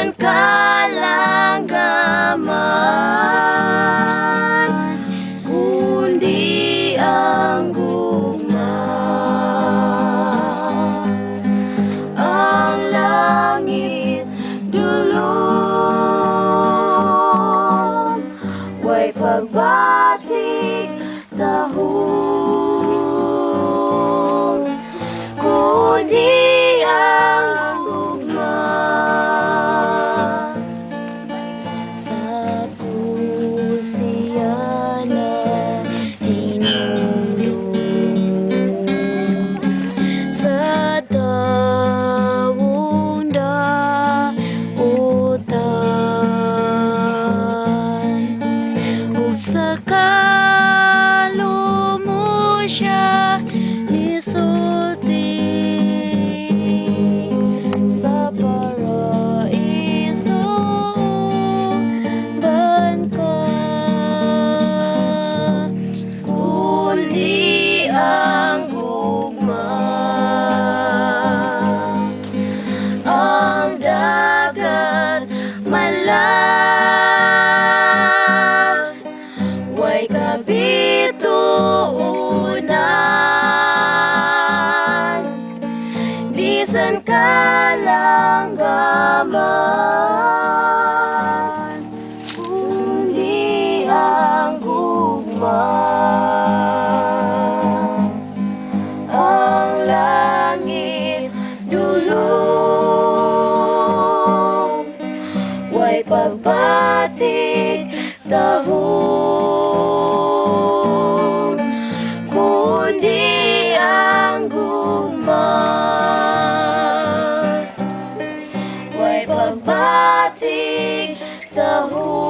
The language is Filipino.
bisan kalanggaman, kundi ang gugma. Ang langit dulong, way pagbatik tahong, kundi ang gugma. Sa pusiya na hinulong, sa tawong dautan, ug sa kalumo siya nisulti sa paraiso bangka, kundi ang gugma. Ang dagat malag, way kabituunan, bisan kalanggaman, kundi ang gugma. Ang langit dulong, way pagbatik tahong, kundi ang gugma. Way pagbatik tahong.